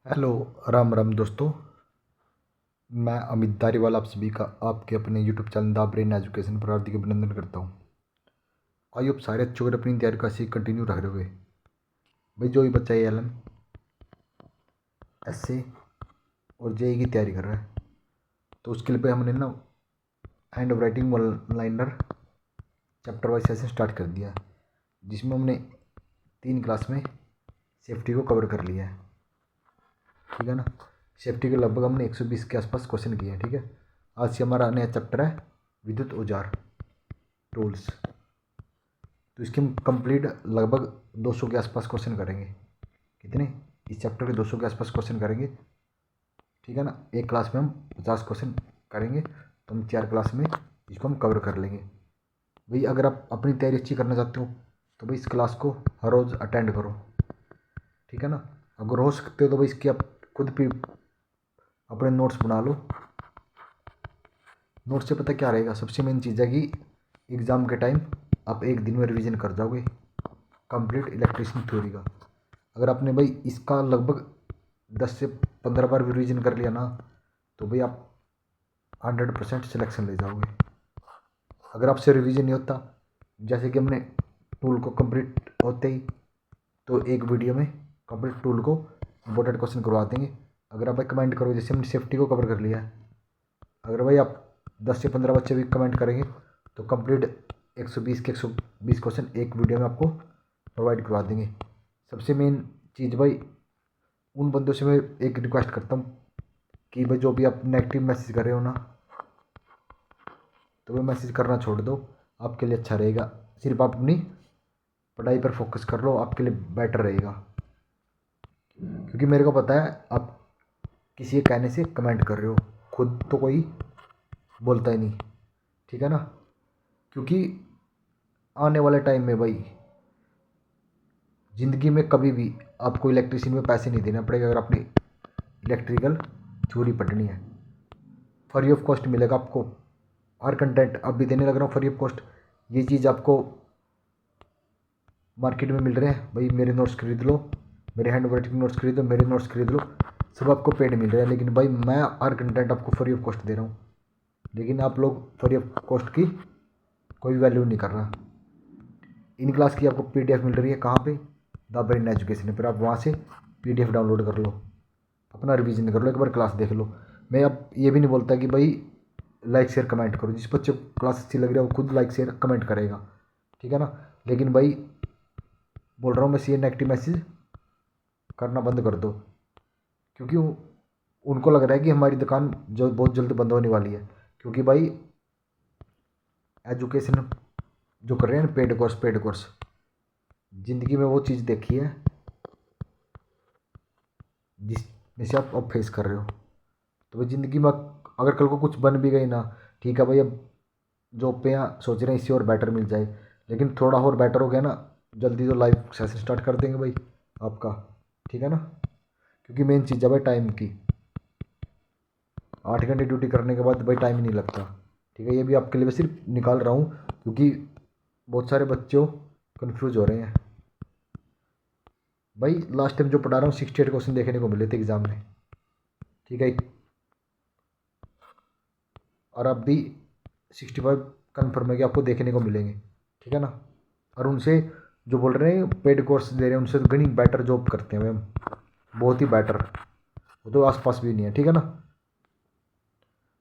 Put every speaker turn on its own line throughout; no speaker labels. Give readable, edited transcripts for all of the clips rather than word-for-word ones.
Hello. Ram Ram दोस्तों। मैं अमित धारीवाल आप सभी का आपके अपने YouTube channel the brain education पर हार्दिक अभिनंदन करता हूँ। आई होप सारे अच्छे और अपनी तैयारी का ऐसे कंटिन्यू रख रहे हुए भाई। जो भी बच्चा एल एम एस ए और जेई की तैयारी कर रहा है तो उसके लिए हमने ना hand writing one liner chapter wise session start कर दिया है, जिसमें हमने 3 क्लास में सेफ्टी को कवर कर लिया है। ठीक है ना। सेफ्टी के लगभग हमने 120 के आसपास क्वेश्चन किए हैं। ठीक है। आज से हमारा नया चैप्टर है विद्युत औजार टूल्स। तो इसके हम कंप्लीट लगभग 200 के आसपास क्वेश्चन करेंगे। कितने? इस चैप्टर के 200 के आसपास क्वेश्चन करेंगे। ठीक है ना। एक क्लास में हम 50 क्वेश्चन करेंगे, तो हम 4 क्लास में इसको हम कवर कर लेंगे। भाई अगर आप अपनी तैयारी अच्छी करना चाहते हो तो भाई इस क्लास को हर रोज़ अटेंड करो। ठीक है ना। अगर हो सकते हो तो भाई इसकी आप खुद भी अपने नोट्स बना लो। नोट्स से पता क्या रहेगा, सबसे मेन चीज़ है कि एग्ज़ाम के टाइम आप एक दिन में रिवीजन कर जाओगे कंप्लीट इलेक्ट्रिशियन थ्योरी का। अगर आपने भाई इसका लगभग 10 से 15 बार भी रिवीजन कर लिया ना, तो भाई आप 100% सिलेक्शन ले जाओगे। अगर आपसे रिवीजन नहीं होता, जैसे कि हमने टूल को कंप्लीट होते ही तो एक वीडियो में कंप्लीट टूल को इंपॉर्टेंट क्वेश्चन करवा देंगे। अगर आप भाई कमेंट करो, जैसे हमने सेफ्टी को कवर कर लिया है, अगर भाई आप 10 से 15 बच्चे भी कमेंट करेंगे तो कंप्लीट 120 के 120 क्वेश्चन एक वीडियो में आपको प्रोवाइड करवा देंगे। सबसे मेन चीज़ भाई, उन बंदों से मैं एक रिक्वेस्ट करता हूँ कि भाई जो भी आप नेगेटिव मैसेज कर रहे हो ना, तो वो मैसेज करना छोड़ दो। आपके लिए अच्छा रहेगा। सिर्फ आप अपनी पढ़ाई पर फोकस कर लो, आपके लिए बेटर रहेगा। क्योंकि मेरे को पता है आप किसी के कहने से कमेंट कर रहे हो, खुद तो कोई बोलता ही नहीं। ठीक है ना। क्योंकि आने वाले टाइम में भाई ज़िंदगी में कभी भी आपको इलेक्ट्रिशियन में पैसे नहीं देना पड़ेगा। अगर आपने इलेक्ट्रिकल थ्योरी पढ़नी है, फ्री ऑफ कॉस्ट मिलेगा आपको। हर कंटेंट अब भी देने लग रहा हूँ फ्री ऑफ कॉस्ट। ये चीज़ आपको मार्केट में मिल रहे हैं भाई। मेरे नोट्स खरीद लो, मेरे हैंड राइटिंग नोट्स खरीद लो, मेरे नोट्स खरीद लो, सब आपको पेड मिल रहा है। लेकिन भाई मैं हर कंटेंट आपको फ्री ऑफ कॉस्ट दे रहा हूँ, लेकिन आप लोग फ्री ऑफ कॉस्ट की कोई वैल्यू नहीं कर रहा। इन क्लास की आपको पीडीएफ मिल रही है कहाँ पे? द ब्रेन एजुकेशन पर। आप वहाँ से पीडीएफ डाउनलोड कर लो, अपना रिवीजन कर लो, एक बार क्लास देख लो। मैं अब ये भी नहीं बोलता कि भाई लाइक शेयर कमेंट करो। जिस बच्चे को क्लास अच्छी लग रही है वो खुद लाइक शेयर कमेंट करेगा। ठीक है ना। लेकिन भाई बोल रहा हूँ मैं, ये नेगेटिव मैसेज करना बंद कर दो। क्योंकि उनको लग रहा है कि हमारी दुकान जो बहुत जल्द बंद होने वाली है। क्योंकि भाई एजुकेशन जो कर रहे हैं पेड कोर्स, ज़िंदगी में वो चीज़ देखी है जिसमें से आप अब फेस कर रहे हो। तो भाई ज़िंदगी में अगर कल को कुछ बन भी गई ना, ठीक है भाई, अब जॉब पे यहाँ सोच रहे हैं इससे और बेटर मिल जाए, लेकिन थोड़ा और बेटर हो गया ना, जल्दी तो लाइव सेशन स्टार्ट कर देंगे भाई आपका। ठीक है ना। क्योंकि मेन चीज़ है भाई टाइम की। 8 घंटे ड्यूटी करने के बाद भाई टाइम ही नहीं लगता। ठीक है। ये भी आपके लिए मैं सिर्फ निकाल रहा हूँ क्योंकि बहुत सारे बच्चों कन्फ्यूज हो रहे हैं भाई। लास्ट टाइम जो पढ़ा रहा हूँ 68 क्वेश्चन देखने को मिले थे एग्जाम में। ठीक है। और अब भी 65 कन्फर्म है कि आपको देखने को मिलेंगे। ठीक है ना। और उनसे जो बोल रहे हैं पेड कोर्स दे रहे हैं, उनसे तो घनी बेटर जॉब करते हैं मैम, बहुत ही बेटर। वो तो आसपास भी नहीं है। ठीक है ना।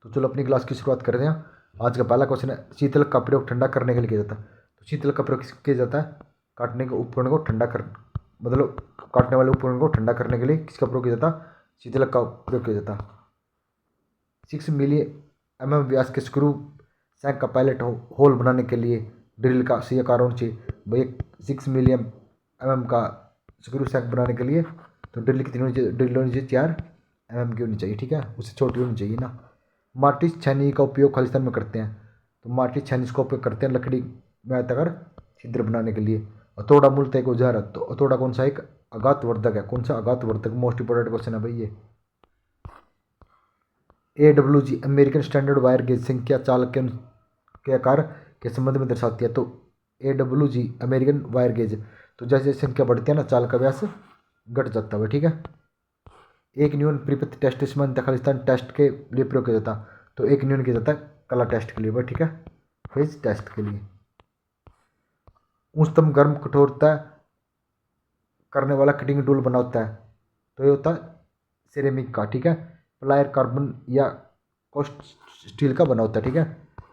तो चलो अपनी क्लास की शुरुआत करते हैं। आज का पहला क्वेश्चन है, शीतल का प्रयोग ठंडा करने के लिए किया जाता है। तो शीतल का प्रयोग किया जाता है? काटने के उपकरण को ठंडा कर, मतलब काटने वाले उपकरण को ठंडा करने के लिए किसका प्रयोग किया जाता है? शीतल का प्रयोग किया जाता है। 6 मिली व्यास के स्क्रू सैक का पायलट होल बनाने के लिए ड्रिल का सही कारण चाहिए भाई। 6 मिली का स्क्रू सैक बनाने के लिए तो ड्रिल कितनी होनी चाहिए? ड्रिल होनी चाहिए 4 की होनी चाहिए। ठीक है। उससे छोटी होनी चाहिए ना। माचिस छन्नी का उपयोग खालिस्तान में करते हैं। तो माचिस छन्नी का उपयोग करते हैं लकड़ी में आयताकार छिद्र बनाने के लिए। हथौड़ा मूलतः एक औजार है। तो हथौड़ा कौन सा? एक आघातवर्धक है। कौन सा? आघातवर्धक। मोस्ट इंपोर्टेंट क्वेश्चन है भाई ये। AWG American standard wire gauge संख्या चालक के आकार के संबंध में दर्शाती है। तो AWG अमेरिकन वायर गेज, तो जैसे संख्या बढ़ती है ना, चाल का व्यास घट जाता है। ठीक है। एक न्यून प्रीपथ टेस्ट इसमें खालिस्तान टेस्ट के लिए प्रयोग किया जाता। तो एक न्यून किया जाता है कला टेस्ट के लिए भाई, ठीक है, फेज टेस्ट के लिए। उच्चतम गर्म कठोरता करने वाला कटिंग टूल बना होता है, तो ये होता है सिरेमिक का, ठीक है। प्लायर कार्बन या कोस्ट स्टील का बना होता है, ठीक है।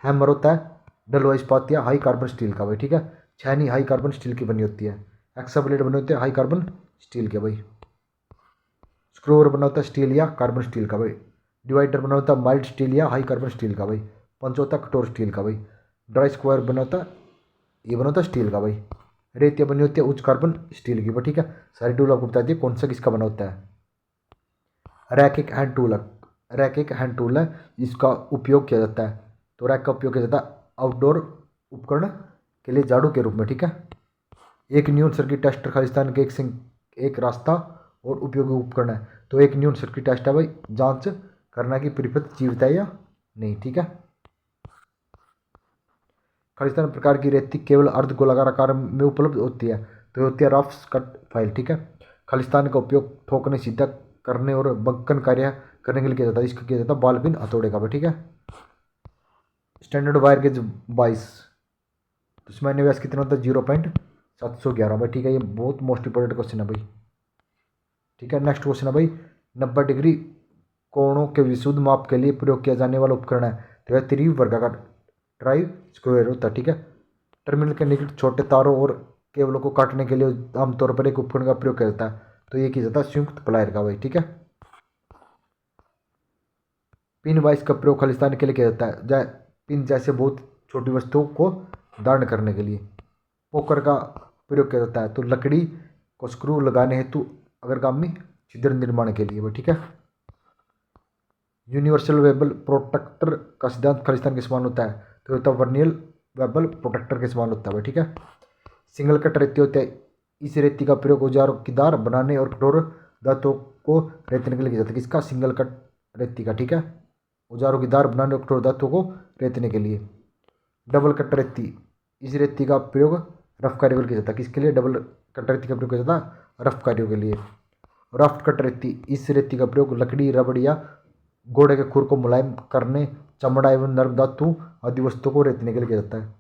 हैमर होता है डलवा इस्पात या हाई कार्बन स्टील का भाई, ठीक है। छैनी हाई कार्बन स्टील की बनी होती है। एक्सा ब्लेड बने होते हैं हाई कार्बन स्टील के भाई। स्क्रूवर बना होता है स्टील या कार्बन स्टील का भाई। डिवाइडर बना होता है माइल्ड स्टील या हाई कार्बन स्टील का भाई। पंच होता है कठोर स्टील का भाई। ड्राई स्क्वायर बना होता है, ये बना होता है स्टील का भाई। रेतिया बनी होती है उच्च कार्बन स्टील की भाई, ठीक है। सारी टूल आपको बता दिए कौन सा किसका बना होता है। रैक एक हैंड टूल है, रैक एक हैंड टूल है जिसका उपयोग किया जाता है। तो रैक का उपयोग किया जाता है आउटडोर उपकरण के लिए झाड़ू के रूप में, ठीक है। एक न्यून सर्किट टेस्टर खालिस्तान के एक रास्ता और उपयोगी उपकरण है। तो एक न्यून सर्किट टेस्ट है भाई, जांच करना कि परिपथ जीवित है या नहीं, ठीक है। खालिस्तान प्रकार की रेती केवल अर्ध गोलाकार आकार में उपलब्ध होती है, तो ये होती है रफ कट फाइल, ठीक है। खालिस्तान का उपयोग ठोकने सीधा करने और बंकन कार्य करने के लिए किया जाता है। इसका किया जाता है बाल पिन हथौड़े का भाई, ठीक है। स्टैंडर्ड वायर गेज 22, तो इसमें व्यास कितना होता है 0.711 भाई, ठीक है। ये बहुत मोस्ट इंपॉर्टेंट क्वेश्चन है भाई, ठीक है। नेक्स्ट क्वेश्चन है भाई 90 डिग्री कोणों के विशुद्ध माप के लिए प्रयोग किया जाने वाला उपकरण है, तो यह त्रिवर्गाकार ट्राई स्क्वायर होता है, ठीक है। टर्मिनल के निकट छोटे तारों और केबलों को काटने के लिए आमतौर पर एक उपकरण का प्रयोग किया जाता है, तो ये किया जाता है संयुक्त प्लायर का भाई, ठीक है। पिन वाइस का प्रयोग खालिस्तान के लिए किया जाता है, पिन जैसे बहुत छोटी वस्तुओं को धारण करने के लिए। पोकर का प्रयोग किया जाता है, तो लकड़ी को स्क्रू लगाने हेतु अग्रगामी छिद्र निर्माण के लिए भाई, ठीक है। यूनिवर्सल वेबल प्रोटेक्टर का सिद्धांत खालिस्तान के समान होता है, तो होता है वर्नियल वेबल प्रोटेक्टर के समान होता है भाई, ठीक है। सिंगल कट रेती होते हैं, इस रेती का प्रयोग औजारों की दार बनाने और कठोर धातुओं को रेतने के लिए किया जाता है। किसका? सिंगल कट रेती का, ठीक है। औजारों की दार बनाने और कठोर धातुओं को रेतने के लिए। डबल कट रेती, इस रेती का प्रयोग रफ कार्यों के लिए किया जाता है। किसके लिए? डबल कट रेती का प्रयोग किया जाता है रफ कार्यों के लिए। राफ्ट कट रेती, इस रेती का प्रयोग लकड़ी, रबड़ या घोड़े के खुर को मुलायम करने, चमड़ा एवं नर्म धातु आदि वस्तुओं को रेतने के लिए किया जाता है।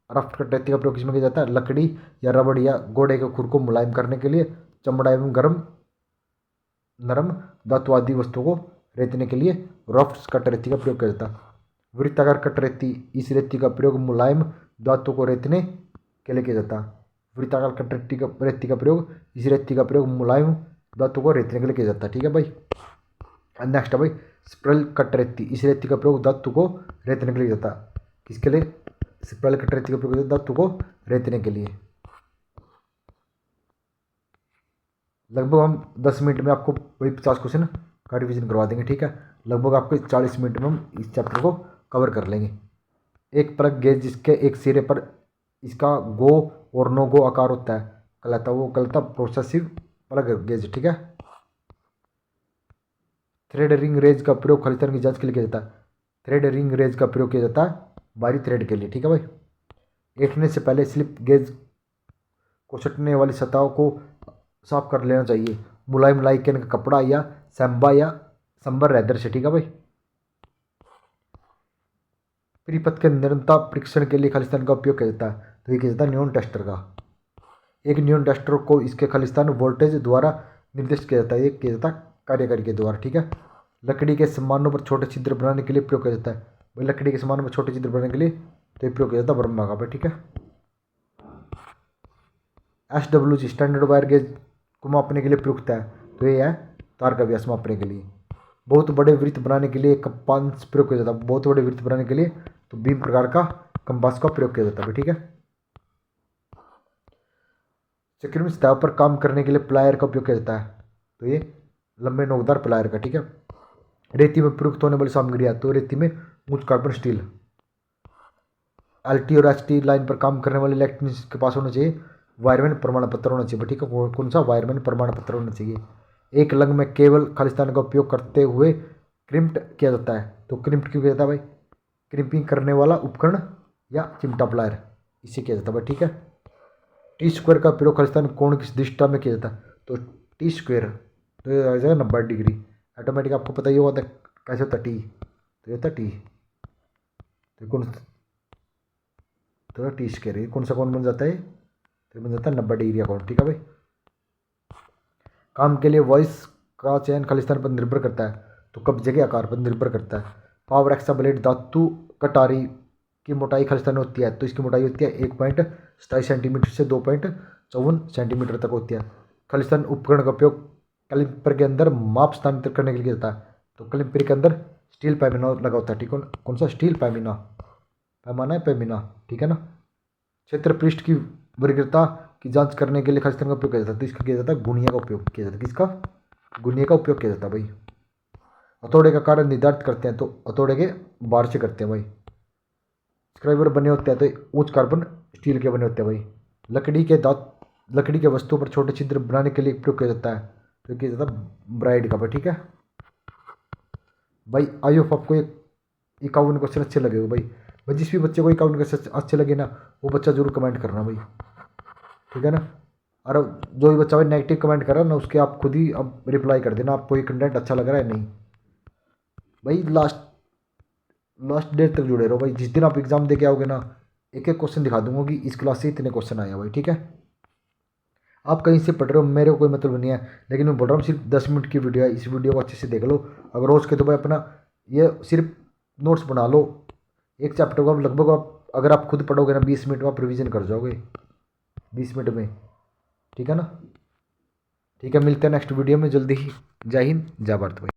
राफ्ट कट रेती का प्रयोग किसमें किया जाता है? लकड़ी या रबड़ या घोड़े के खुर को मुलायम करने के लिए, चमड़ा एवं गर्म नरम धातु आदि वस्तुओं को रेतने के लिए राफ्ट कट रेती का प्रयोग किया जाता है। वृत्ताकार कट रेती, इस रेती का प्रयोग मुलायम धातु को रेतने के लिए किया जाता है। वृत्ताकार कट रेती का प्रयोग, इस रेती का प्रयोग मुलायम धातु को रेतने के लिए किया जाता है, ठीक है भाई। नेक्स्ट है भाई स्प्रल कट रेती, इस रेती का प्रयोग धातु को रेतने के लिए जाता है। किसके लिए? स्प्रल कट रेती का प्रयोग धातु को रेतने के लिए। लगभग हम 10 मिनट में आपको वही 50 क्वेश्चन का रिविजन करवा देंगे, ठीक है। लगभग आपको 40 मिनट में हम इस चैप्टर को कवर कर लेंगे। एक प्लग गेज जिसके एक सिरे पर इसका गो और नो गो आकार होता है कहलाता है, वो कहलाता प्रोसेसिव प्लग गेज, ठीक है। थ्रेड रिंग रेज का प्रयोग खालिस्तान की जांच के लिए किया जाता है। थ्रेड रिंग रेज का प्रयोग किया जाता है बाहरी थ्रेड के लिए, ठीक है भाई। ऐंठने से पहले स्लिप गेज को सटने वाली सतहों को साफ कर लेना चाहिए, मुलायम लाइकेन का कपड़ा या सैम्बा या संबर रैदर से, ठीक है भाई। परिपथ के निरंतर परीक्षण के लिए खालिस्तान का उपयोग किया जाता है, तो ये किया जाता है न्यून टेस्टर का। एक न्यून टेस्टर को इसके खालिस्तान वोल्टेज द्वारा निर्दिष्ट किया जाता है, ये किया जाता है कार्यकारी के द्वारा, ठीक है। लकड़ी के सामानों पर छोटे छिद्र बनाने के लिए प्रयोग किया जाता है भाई, लकड़ी के सामानों पर छोटे छिद्र बनाने के लिए तो ये प्रयोग किया जाता है ब्रह्मा का भाई, ठीक है। SWG स्टैंडर्ड वायर गेज को मापने के लिए प्रयुक्त है, तो ये है तार का व्यास मापने के लिए। बहुत बड़े वृत्त बनाने के लिए कंपास प्रयोग किया जाता है, बहुत बड़े वृत्त बनाने के लिए तो बीम प्रकार का कंपास का प्रयोग किया जाता है, ठीक है। चक्रीय सतह पर काम करने के लिए प्लायर का उपयोग किया जाता है, तो ये लंबे नोकदार प्लायर का, ठीक है। रेती में प्रयुक्त होने वाली सामग्रियां, तो रेती में उच्च कार्बन स्टील। LT और HT लाइन पर काम करने वाले इलेक्ट्रीशियन के पास होना चाहिए वायरमैन प्रमाण पत्र होना चाहिए, ठीक है। कौन सा? वायरमैन प्रमाण पत्र होना चाहिए। एक लंग में केवल खालिस्तान का उपयोग करते हुए क्रिम्प्ट किया जाता है, तो क्रिम्प्ट क्यों किया जाता है भाई? क्रिम्पिंग करने वाला उपकरण या चिमटा प्लायर, इसे किया जाता है भाई, ठीक है। टी स्क्वायर का प्रयोग खालिस्तान कोण किस दिशा में किया जाता है? तो टी स्क्वायर, तो ये आ जाएगा 90 डिग्री। ऑटोमेटिक आपको पता ही होगा कैसे होता टी, तो ये होता टी, तो कौन, तो टी स्क्वायर, कौन सा कौन बन जाता है, तो बन जाता है 90 डिग्री का कोण। ठीक है भाई। काम के लिए वॉइस का चयन खालिस्तान पर निर्भर करता है, तो कब्जे के आकार पर निर्भर करता है। पावर एक्सा ब्लेड धातु कटारी की मोटाई खालिस्तान में होती है, तो इसकी मोटाई होती है 1.27 सेंटीमीटर से 2.54 सेंटीमीटर तक होती है। खालिस्तान उपकरण का उपयोग कैलिपर के अंदर माप स्थानांतरित करने के लिए होता है, तो कैलिपर के अंदर स्टील पैमाना लगा होता है। ठीक है, कौन सा स्टील पैमाना, पैमाना है पैमाना, ठीक है ना। क्षेत्र पृष्ठ की वर्गीयता की जांच करने के लिए खालिस्तान का उपयोग किया जाता है, तो इसका किया जाता है गुणिया का उपयोग किया जाता है। किसका, गुणिया का उपयोग किया जाता है भाई। हथौड़े का कार्य निर्धारित करते हैं, तो हथौड़े के बार से करते हैं भाई। स्क्राइबर बने होते हैं, तो उच्च कार्बन स्टील के बने होते हैं भाई। लकड़ी के वस्तुओं पर छोटे छिद्र बनाने के लिए प्रयोग किया जाता है, तो किया जाता है ब्राइड का भाई। ठीक है भाई। आई होप आपको 51 क्वेश्चन अच्छे लगे हो भाई। भाई जिस भी बच्चे को 51 क्वेश्चन अच्छे लगे ना, वो बच्चा जरूर कमेंट करना भाई, ठीक है ना। और जो भी बच्चा भाई नेगेटिव कमेंट कर रहा है ना, उसके आप खुद ही अब रिप्लाई कर देना, आपको ये कंटेंट अच्छा लग रहा है नहीं भाई। लास्ट डेट तक जुड़े रहो भाई। जिस दिन आप एग्जाम दे के आओगे ना, एक एक क्वेश्चन दिखा दूंगा कि इस क्लास से इतने क्वेश्चन आए हैं भाई। ठीक है, आप कहीं से पढ़ रहे हो, मेरे को कोई मतलब नहीं है, लेकिन मैं बोल रहा हूँ सिर्फ 10 मिनट की वीडियो है, इस वीडियो को अच्छे से देख लो। अगर रोज के तो भाई अपना ये सिर्फ नोट्स बना लो, एक चैप्टर को आप लगभग आप अगर आप खुद पढ़ोगे ना 20 मिनट में आप रिविजन कर जाओगे 20 मिनट में। ठीक है ना। ठीक है, मिलते हैं नेक्स्ट वीडियो में जल्दी ही। जय हिंद, जय भारत भाई।